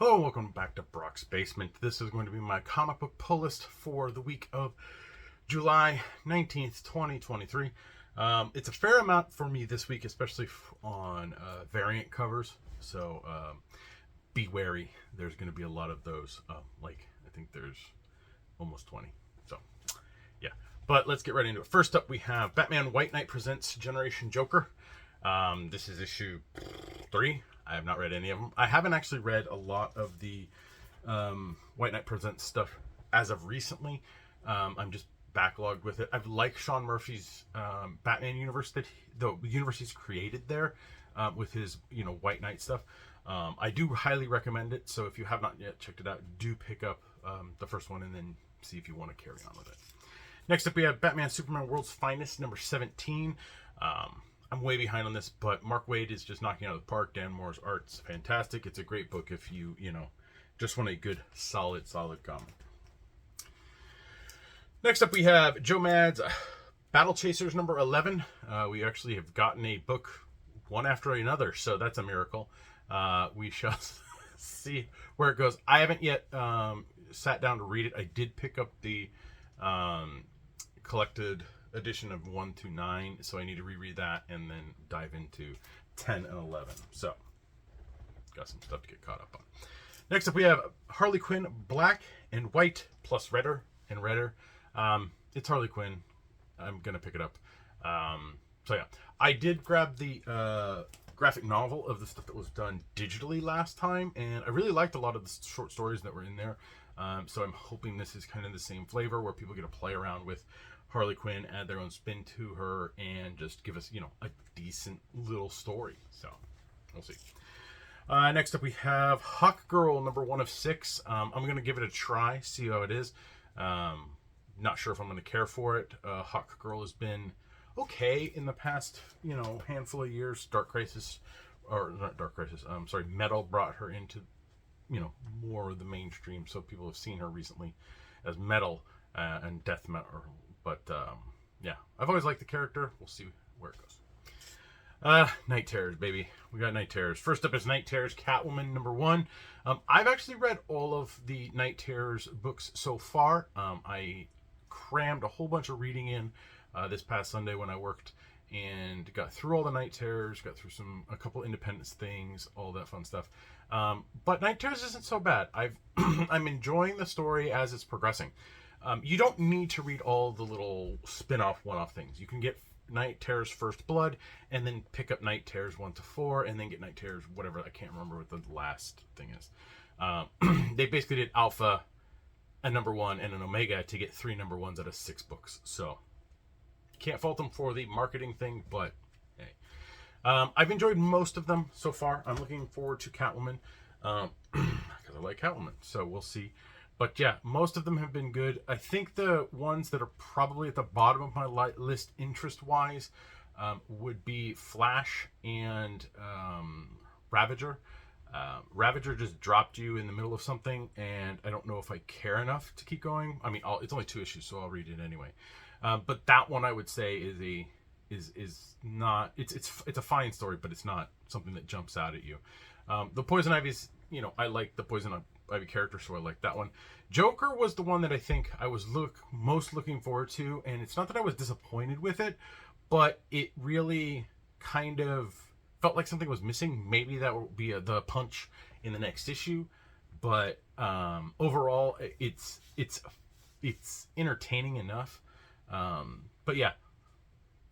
Hello and welcome back to Brock's Basement. This is going to be my comic book pull list for the week of July 19th, 2023. It's a fair amount for me this week, especially on variant covers. So be wary. There's going to be a lot of those. I think there's almost 20. So yeah, but let's get right into it. First up, we have Batman White Knight Presents Generation Joker. This is issue 3. I have not read any of them. I haven't actually read a lot of the White Knight Presents stuff as of recently. I'm just backlogged with it. I've liked Sean Murphy's Batman universe, that the universe he's created there with his White Knight stuff. I do highly recommend it. So if you have not yet checked it out, do pick up the first one and then see if you want to carry on with it. Next up, we have Batman Superman World's Finest number 17. I'm way behind on this, but Mark Waid is just knocking it out of the park. Dan Moore's art's fantastic. It's a great book if you just want a good, solid comic. Next up, we have Joe Mad's Battle Chasers number 11. We actually have gotten a book one after another, so that's a miracle. We shall see where it goes. I haven't yet sat down to read it. I did pick up the collected edition of 1 to 9, so I need to reread that and then dive into 10 and 11. So got some stuff to get caught up on. Next up, we have Harley Quinn Black and White plus Redder and Redder. It's Harley Quinn. I'm gonna pick it up. So yeah, I did grab the graphic novel of the stuff that was done digitally last time, and I really liked a lot of the short stories that were in there. So I'm hoping this is kind of the same flavor where people get to play around with Harley Quinn, add their own spin to her, and just give us, a decent little story. So we'll see. Next up, we have Hawk Girl number 1 of 6. I'm going to give it a try, see how it is. Not sure if I'm going to care for it. Hawk Girl has been okay in the past, handful of years. Metal brought her into, more of the mainstream. So people have seen her recently as Metal and Death Metal. But yeah, I've always liked the character. We'll see where it goes. Night Terrors, baby. We got Night Terrors. First up is Night Terrors Catwoman number 1. I've actually read all of the Night Terrors books so far. I crammed a whole bunch of reading in this past Sunday when I worked, and got through all the Night Terrors, got through a couple Independence things, all that fun stuff. But Night Terrors isn't so bad. I'm enjoying the story as it's progressing. You don't need to read all the little spin-off, one-off things. You can get Night Terrors First Blood, and then pick up Night Terrors 1 to 4, and then get Night Terrors whatever. I can't remember what the last thing is. They basically did Alpha, a number 1, and an Omega to get 3 number 1s out of 6 books. So can't fault them for the marketing thing, but hey. I've enjoyed most of them so far. I'm looking forward to Catwoman because I like Catwoman. So we'll see. But yeah, most of them have been good. I think the ones that are probably at the bottom of my list interest-wise would be Flash and Ravager. Ravager just dropped you in the middle of something, and I don't know if I care enough to keep going. I mean, it's only 2 issues, so I'll read it anyway. But that one I would say is not. It's a fine story, but it's not something that jumps out at you. The Poison Ivy's, I like the Poison Ivy character, so I like that one. Joker was the one that I think I was most looking forward to, and it's not that I was disappointed with it, but it really kind of felt like something was missing. Maybe that will be the punch in the next issue, but overall it's entertaining enough. But yeah,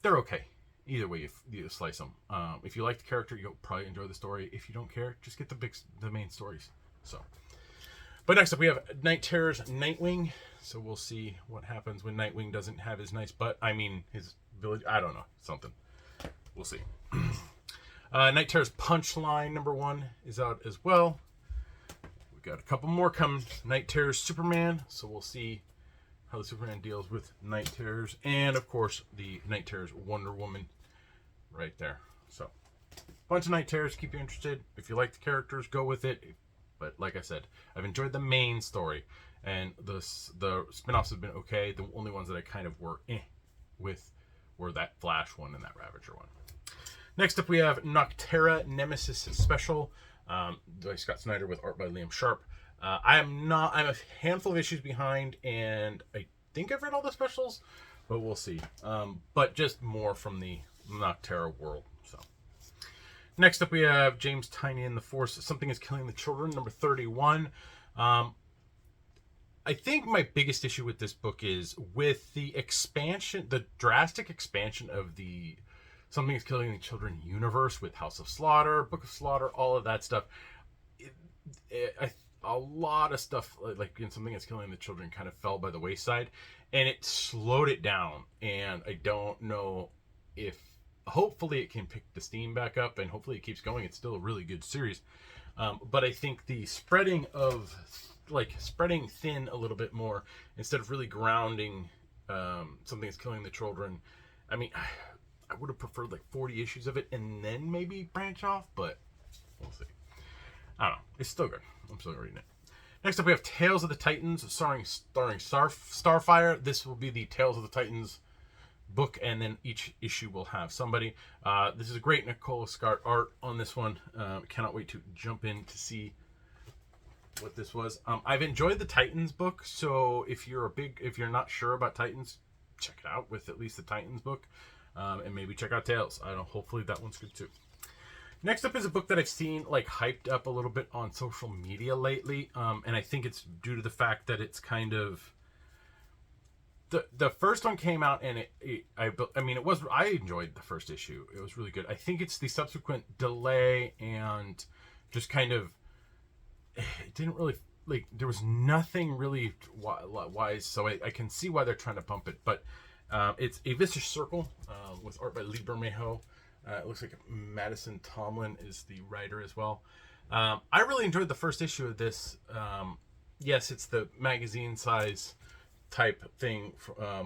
they're okay either way if you slice them. If you like the character, you'll probably enjoy the story. If you don't care, just get the main stories. So, but next up we have Night Terrors Nightwing. So we'll see what happens when Nightwing doesn't have his nice butt. I mean, his village. I don't know, something. We'll see. Night Terrors Punchline number 1 is out as well. We got a couple more coming. Night Terrors Superman. So we'll see how the Superman deals with Night Terrors, and of course the Night Terrors Wonder Woman right there. So bunch of Night Terrors, keep you interested. If you like the characters, go with it. But like I said, I've enjoyed the main story, and the spin-offs have been okay. The only ones that I kind of were with were that Flash one and that Ravager one. Next up, we have Noctera Nemesis Special. by Scott Snyder with art by Liam Sharp. I'm a handful of issues behind, and I think I've read all the specials, but we'll see. But just more from the Nocterra world. So next up we have James Tynion and the Force. Something is Killing the Children, number 31. I think my biggest issue with this book is with the expansion, the drastic expansion of the Something is Killing the Children universe with House of Slaughter, Book of Slaughter, all of that stuff. A lot of stuff like in Something is Killing the Children kind of fell by the wayside, and it slowed it down. And I don't know if, hopefully it can pick the steam back up, and hopefully it keeps going. It's still a really good series. But I think the spreading thin a little bit more instead of really grounding Something is Killing the Children. I mean, I would have preferred like 40 issues of it and then maybe branch off, but we'll see. I don't know. It's still good. I'm still reading it. Next up, we have Tales of the Titans, starring Starfire. This will be the Tales of the Titans book, and then each issue will have somebody. This is a great Nicola Scott art on this one. Cannot wait to jump in to see what this was. I've enjoyed the Titans book, so if you're not sure about Titans, check it out with at least the Titans book, and maybe check out Tales. Hopefully that one's good too. Next up is a book that I've seen like hyped up a little bit on social media lately, and I think it's due to the fact that it's kind of the first one came out, and I enjoyed the first issue. It was really good. I think it's the subsequent delay and just kind of it didn't really like there was nothing really wise, so I can see why they're trying to bump it. But it's A Vicious Circle with art by Lee Bermejo. It looks like Madison Tomlin is the writer as well. I really enjoyed the first issue of this. Yes, it's the magazine size type thing,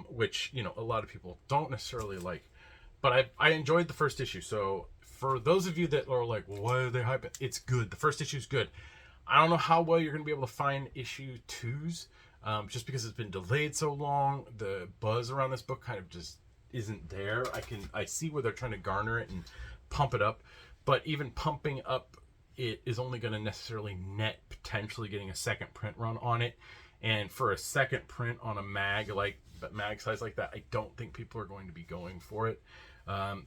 which a lot of people don't necessarily like. But I enjoyed the first issue. So for those of you that are like, well, why are they hyping? It's good. The first issue is good. I don't know how well you're going to be able to find issue 2s, just because it's been delayed so long. The buzz around this book kind of just isn't there. I see where they're trying to garner it and pump it up, but even pumping up it is only going to necessarily net potentially getting a second print run on it. And for a second print on a mag size like that, I don't think people are going to be going for it.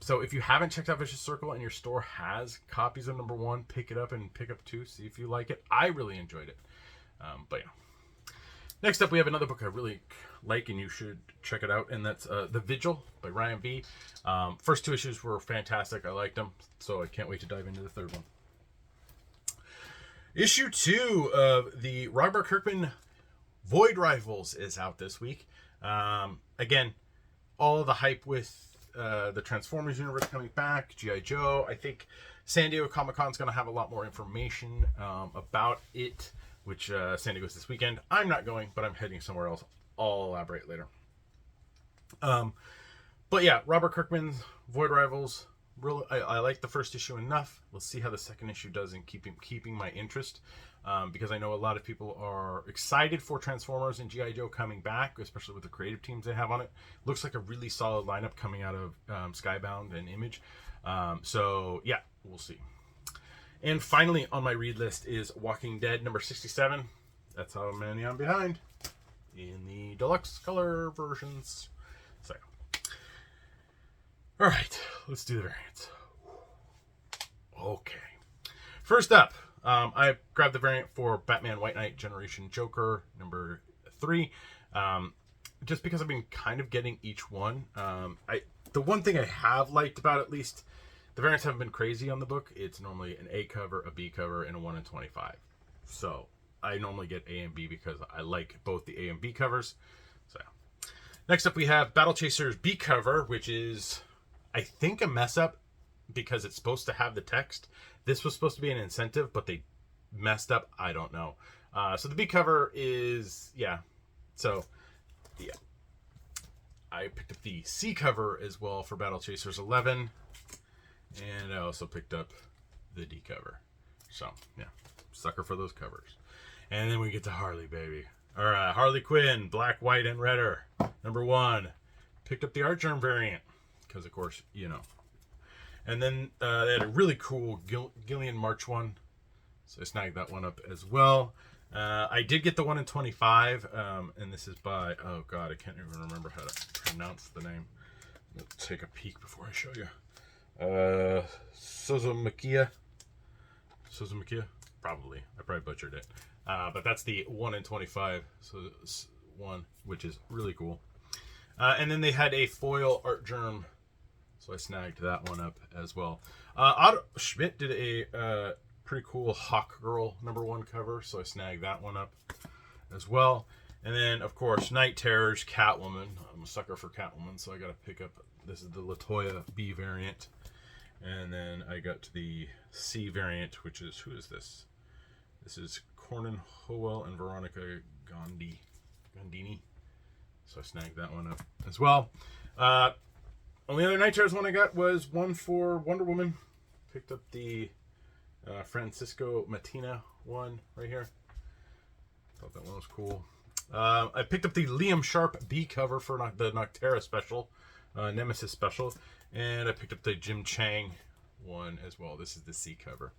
So if you haven't checked out Vicious Circle and your store has copies of number 1, pick it up and pick up 2, see if you like it. I really enjoyed it. But yeah. Next up, we have another book I really like, and you should check it out, and that's The Vigil by Ryan V. First 2 issues were fantastic. I liked them, so I can't wait to dive into the third one. Issue 2 of the Robert Kirkman Void Rivals is out this week. Again, all the hype with the Transformers universe coming back, G.I. Joe. I think San Diego Comic-Con is going to have a lot more information about it, which San Diego's this weekend. I'm not going, but I'm heading somewhere else. I'll elaborate later. But yeah, Robert Kirkman's Void Rivals. Really, I like the first issue enough. We'll see how the second issue does in keeping my interest, because I know a lot of people are excited for Transformers and G.I. Joe coming back, especially with the creative teams they have on it. Looks like a really solid lineup coming out of Skybound and Image. So yeah, we'll see. And finally on my read list is Walking Dead number 67. That's how many I'm behind in the deluxe color versions. So all right, let's do the variants. Okay. First up, I grabbed the variant for Batman White Knight Generation Joker number 3. Just because I've been kind of getting each one. The one thing I have liked about at least, the variants haven't been crazy on the book. It's normally an A cover, a B cover, and a 1 in 25. So I normally get A and B because I like both the A and B covers. So next up we have Battle Chasers B cover, which is, I think, a mess up because it's supposed to have the text. This was supposed to be an incentive, but they messed up. I don't know. So the B cover is, yeah. So, yeah. I picked up the C cover as well for Battle Chasers 11. And I also picked up the D cover. So, yeah. Sucker for those covers. And then we get to Harley, baby. Alright, Harley Quinn, black, white, and redder. Number 1. Picked up the Art Germ variant. Because, of course, you know. And then they had a really cool Gillian March one. So I snagged that one up as well. I did get the 1 in 25, and this is by, oh god, I can't even remember how to pronounce the name. Let's take a peek before I show you. SOZOMAIKA. SOZOMAIKA? Probably. I probably butchered it. But that's the 1 in 25 one, which is really cool. And then they had a foil art germ, so I snagged that one up as well. Otto Schmidt did a pretty cool Hawk Girl #1 cover, so I snagged that one up as well. And then, of course, Night Terrors, Catwoman. I'm a sucker for Catwoman, so I got to pick up, this is the Latoya B variant. And then I got the C variant, which is, who is this? This is Cornyn Howell and Veronica Gondini. So I snagged that one up as well. Only other Night Terrors one I got was one for Wonder Woman. Picked up the Francisco Mattina one right here. Thought that one was cool. I picked up the Liam Sharp B cover for the Noctera special, Nemesis special. And I picked up the Jim Chang one as well. This is the C cover.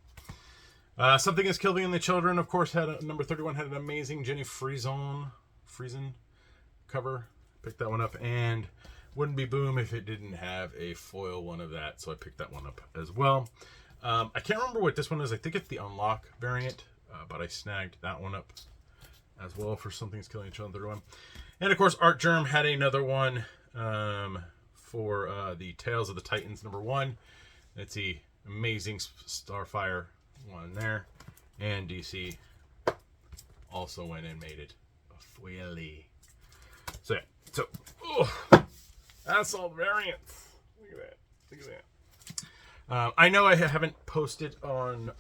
Something is Killing the Children, of course, had number 31 had an amazing Jenny Friesen cover. Picked that one up, and wouldn't be Boom if it didn't have a foil one of that, so I picked that one up as well. I can't remember what this one is. I think it's the Unlock variant, but I snagged that one up as well for Something's Killing the Children 31. And of course, Art Germ had another one for the Tales of the Titans #1. It's the amazing Starfire one there, and DC also went and made it a foily. So yeah, so that's all the variants. Look at that. Look at that. I know I haven't posted on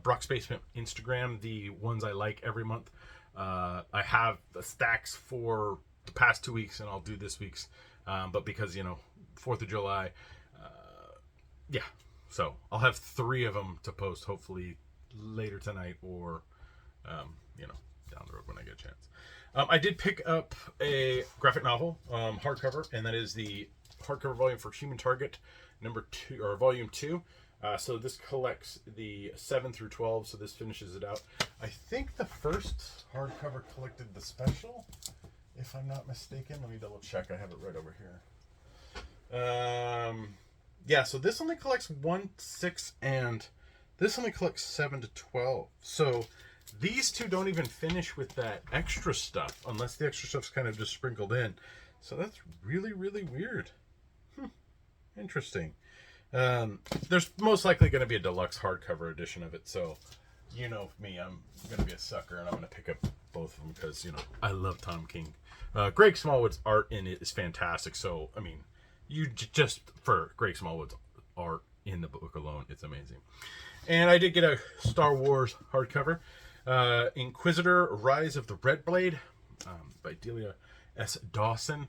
Brock's Basement Instagram the ones I like every month. I have the stacks for the past 2 weeks, and I'll do this week's. But because, 4th of July, yeah. So I'll have 3 of them to post, hopefully later tonight or, down the road when I get a chance. I did pick up a graphic novel, hardcover, and that is the hardcover volume for Human Target #2 or volume 2. So this collects the 7 through 12. So this finishes it out. I think the first hardcover collected the special, if I'm not mistaken. Let me double check. I have it right over here. Yeah, so this only collects 1, 6, and this only collects 7 to 12. So these two don't even finish with that extra stuff, unless the extra stuff's kind of just sprinkled in. So that's really, really weird. Interesting. There's most likely going to be a deluxe hardcover edition of it. So, me, I'm going to be a sucker, and I'm going to pick up both of them because, I love Tom King. Greg Smallwood's art in it is fantastic. So, I mean, just for Greg Smallwood's art in the book alone, it's amazing. And I did get a Star Wars hardcover, Inquisitor: Rise of the Red Blade, by Delia S. Dawson.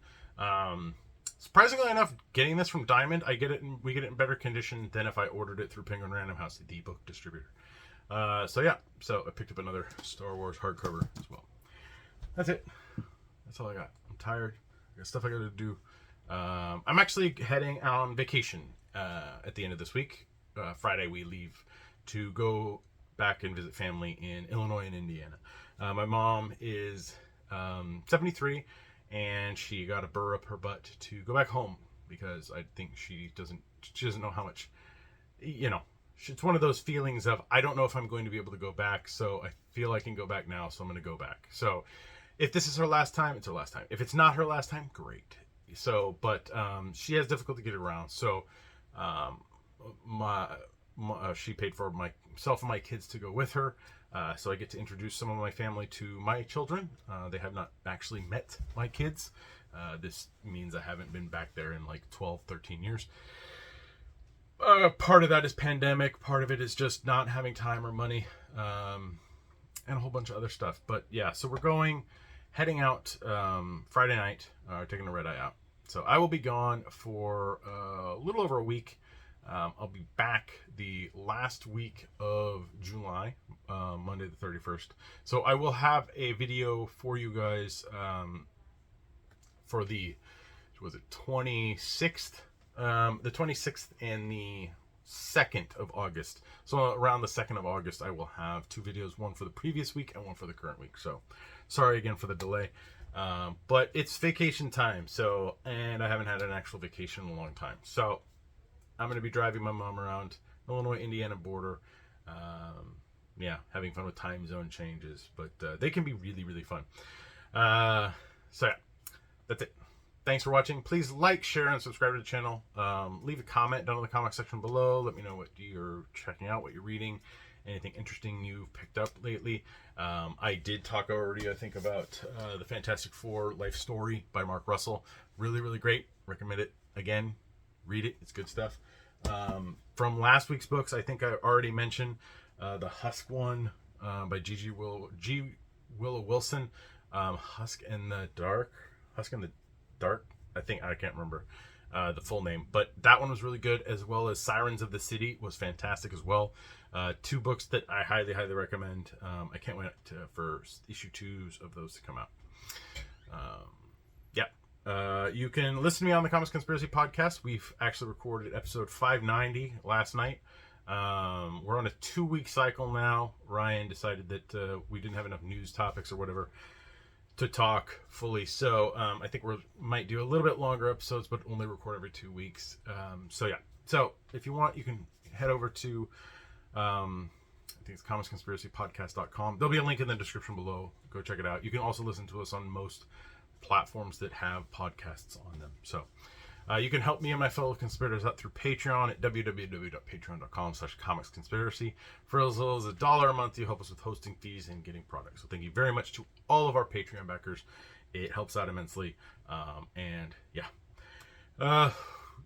Surprisingly enough, getting this from Diamond, we get it in better condition than if I ordered it through Penguin Random House, the book distributor. So I picked up another Star Wars hardcover as well. That's it. That's all I got. I'm tired. I got stuff I got to do. I'm actually heading on vacation at the end of this week. Friday we leave to go back and visit family in Illinois and Indiana. My mom is 73, and she got a burr up her butt to go back home because I think she doesn't know how much, it's one of those feelings of, I don't know if I'm going to be able to go back, so I feel I can go back now, so I'm going to go back. So if this is her last time, it's her last time. If it's not her last time, great. So, but she has difficulty getting around. So, she paid for myself and my kids to go with her. So I get to introduce some of my family to my children. They have not actually met my kids. This means I haven't been back there in like 12, 13 years. Part of that is pandemic. Part of it is just not having time or money, and a whole bunch of other stuff. But yeah, so we're heading out Friday night, taking a red eye out. So I will be gone for a little over a week. I'll be back the last week of July, Monday the 31st. So I will have a video for you guys for the 26th? The 26th and the 2nd of August. So around the 2nd of August, I will have 2 videos, one for the previous week and one for the current week. So sorry again for the delay. But it's vacation time, so, and I haven't had an actual vacation in a long time. So I'm going to be driving my mom around Illinois-Indiana border. Yeah, having fun with time zone changes, but they can be really, really fun. So yeah, that's it. Thanks for watching. Please like, share, and subscribe to the channel. Leave a comment down in the comment section below. Let me know what you're checking out, what you're reading, anything interesting you've picked up lately. I did talk already, I think, about the Fantastic Four life story by Mark Russell. Really, really great. Recommend it. Again, read it. It's good stuff. From last week's books, I think I already mentioned the Husk one by G. Willow Wilson. Husk in the Dark. I can't remember the full name, but that one was really good, as well as Sirens of the City was fantastic as well. 2 books that I highly recommend. I can't wait for issue 2s of those to come out. You can listen to me on the Comics Conspiracy podcast. We've actually recorded episode 590 last night. We're on a 2-week cycle now. Ryan decided that we didn't have enough news topics or whatever to talk fully, so I think we might do a little bit longer episodes, but only record every 2 weeks. So yeah, so if you want, you can head over to I think it's comicsconspiracypodcast.com. There'll be a link in the description below. Go check it out. You can also listen to us on most platforms that have podcasts on them. So you can help me and my fellow conspirators out through Patreon at www.patreon.com/comicsconspiracy. For as little as $1 a month, you help us with hosting fees and getting products. So thank you very much to all of our Patreon backers. It helps out immensely. And yeah,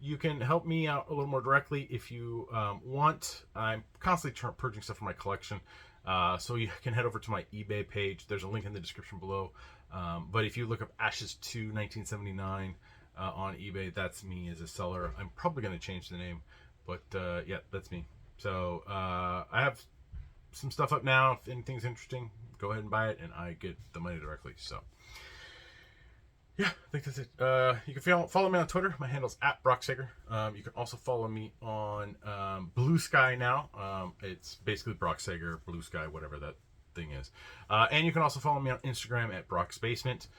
you can help me out a little more directly if you want. I'm constantly purging stuff from my collection. So you can head over to my eBay page. There's a link in the description below. But if you look up Ashes 2 1979 on eBay, that's me as a seller. I'm probably going to change the name, but yeah, that's me. So I have some stuff up now. If anything's interesting, go ahead and buy it, and I get the money directly. So yeah, I think that's it. You can follow me on Twitter. My handle's @brocksager. You can also follow me on Bluesky now. It's basically brocksager, Bluesky, whatever that thing is. And you can also follow me on Instagram @brocksbasement.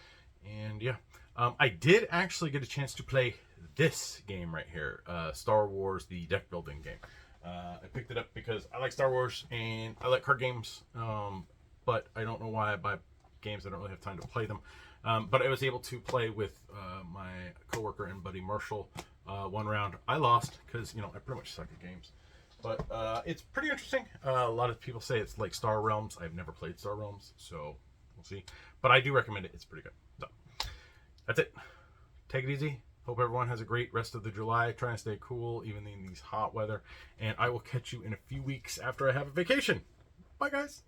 And yeah, I did actually get a chance to play this game right here, Star Wars, the deck building game. I picked it up because I like Star Wars and I like card games, but I don't know why I buy games. I don't really have time to play them. But I was able to play with my coworker and buddy Marshall one round. I lost because, I pretty much suck at games. But it's pretty interesting. A lot of people say it's like Star Realms. I've never played Star Realms, so we'll see. But I do recommend it. It's pretty good. So that's it. Take it easy. Hope everyone has a great rest of the July. Try and stay cool, even in these hot weather. And I will catch you in a few weeks after I have a vacation. Bye, guys.